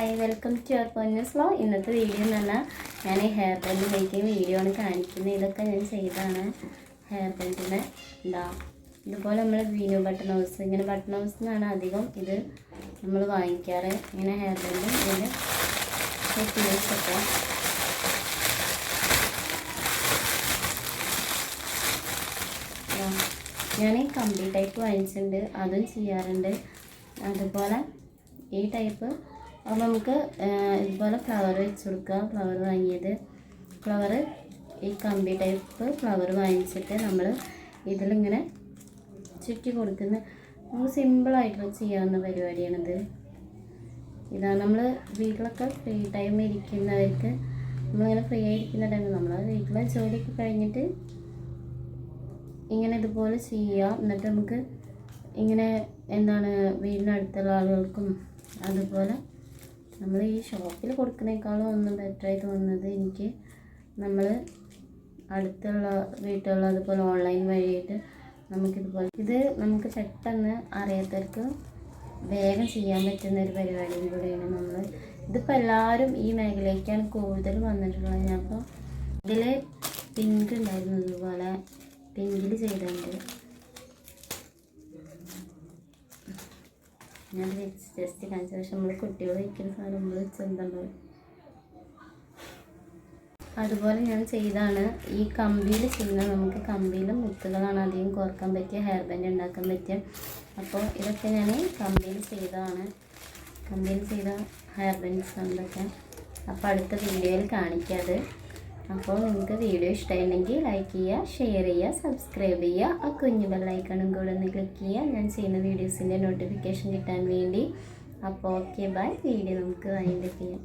Hi, welcome to your Ponnoos vlog. ഇന്നത്തെ video എന്ന് പറഞ്ഞാൽ ഞാൻ ഹെയർ ബാൻഡ് മേക്കിംഗ് വീഡിയോ ആണ് കാണിക്കുന്നത്. ഇതൊക്കെ ഞാൻ ചെയ്താണ് ഹെയർ ബാൻഡിന്. ഇതുപോലെ നമ്മൾ വീനു ബട്ടൺ ഹൗസ്, ഇങ്ങനെ ബട്ടൺ ഹൗസ് എന്നാണ് അധികം ഇത് നമ്മൾ വാങ്ങിക്കാറ്. ഇങ്ങനെ ഹെയർ ബാൻഡ് ഇതിൻ്റെ സെറ്റിങ്സൊക്കെ ഞാൻ കമ്പി ടൈപ്പ് വാങ്ങിച്ചിട്ടുണ്ട്, അതും ചെയ്യാറുണ്ട്. അതുപോലെ ഈ ടൈപ്പ് അപ്പോൾ നമുക്ക് ഇതുപോലെ ഫ്ലവർ വെച്ച് കൊടുക്കുക. ഫ്ലവർ വാങ്ങിയത് ഫ്ലവർ ഈ കമ്പി ടൈപ്പ് ഫ്ലവർ വാങ്ങിച്ചിട്ട് നമ്മൾ ഇതിലിങ്ങനെ ചുറ്റി കൊടുക്കുന്ന നമുക്ക് സിമ്പിളായിട്ട് ചെയ്യാവുന്ന പരിപാടിയാണിത്. ഇതാണ് നമ്മൾ വീട്ടിലൊക്കെ ഫ്രീ ടൈം ഇരിക്കുന്നവർക്ക്, നമ്മളിങ്ങനെ ഫ്രീ ആയിരിക്കുന്ന ടൈമിൽ നമ്മൾ വീട്ടിലെ ജോലിയൊക്കെ കഴിഞ്ഞിട്ട് ഇങ്ങനെ ഇതുപോലെ ചെയ്യാം. എന്നിട്ട് നമുക്ക് ഇങ്ങനെ വീടിനടുത്തുള്ള ആളുകൾക്കും അതുപോലെ നമ്മൾ ഈ ഷോപ്പിൽ കൊടുക്കുന്നേക്കാളും ഒന്നും ബെറ്ററായി തോന്നുന്നത് എനിക്ക് നമ്മൾ അടുത്തുള്ള വീട്ടിലുള്ള അതുപോലെ ഓൺലൈൻ വഴിയായിട്ട് നമുക്കിതുപോലെ ഇത് നമുക്ക് പെട്ടെന്ന് അറിയാത്തവർക്ക് വേഗം ചെയ്യാൻ പറ്റുന്ന ഒരു പരിപാടിയും കൂടിയാണ്. ഇതിപ്പോൾ എല്ലാവരും ഈ മേഖലയ്ക്കാണ് കൂടുതൽ വന്നിട്ടുള്ളത്. ഞാനിപ്പോൾ ഇതിൽ പിങ്ക് ഉണ്ടായിരുന്നു, ഇതുപോലെ പിങ്കിൽ ചെയ്തിട്ടുണ്ട്. ഞാൻ ജസ്റ്റ് കാണിച്ച ശേഷം നമ്മൾ കുട്ടികൾ വയ്ക്കുന്ന സാധനം നമ്മൾ വെച്ചെന്തുണ്ടാവും അതുപോലെ ഞാൻ ചെയ്താണ്. ഈ കമ്പിയിൽ ചെയ്യുന്ന നമുക്ക് കമ്പിയിൽ മുത്തുകളാണ് അധികം കോർക്കാൻ പറ്റിയ ഹെയർ ബാൻഡ് ഉണ്ടാക്കാൻ പറ്റിയ. അപ്പോൾ ഇതൊക്കെ ഞാൻ കമ്പിയിൽ ചെയ്തതാണ്, കമ്പിയിൽ ചെയ്ത ഹെയർ ബാൻഡ്സ് ഇതൊക്കെ. അപ്പോൾ അടുത്ത വീഡിയോയിൽ കാണിക്കാതെ. അപ്പോൾ നിങ്ങൾക്ക് വീഡിയോ ഇഷ്ടമായിട്ടുണ്ടെങ്കിൽ ലൈക്ക് ചെയ്യുക, ഷെയർ ചെയ്യുക, സബ്സ്ക്രൈബ് ചെയ്യുക. ആ കുഞ്ഞു ബെല്ലൈക്കണും കൂടെ ഒന്ന് ക്ലിക്ക് ചെയ്യുക, ഞാൻ ചെയ്യുന്ന വീഡിയോസിൻ്റെ നോട്ടിഫിക്കേഷൻ കിട്ടാൻ വേണ്ടി. അപ്പോൾ ഓക്കെ, ബൈ. വീഡിയോ നമുക്ക് വൈൻഡപ്പ് ചെയ്യാം.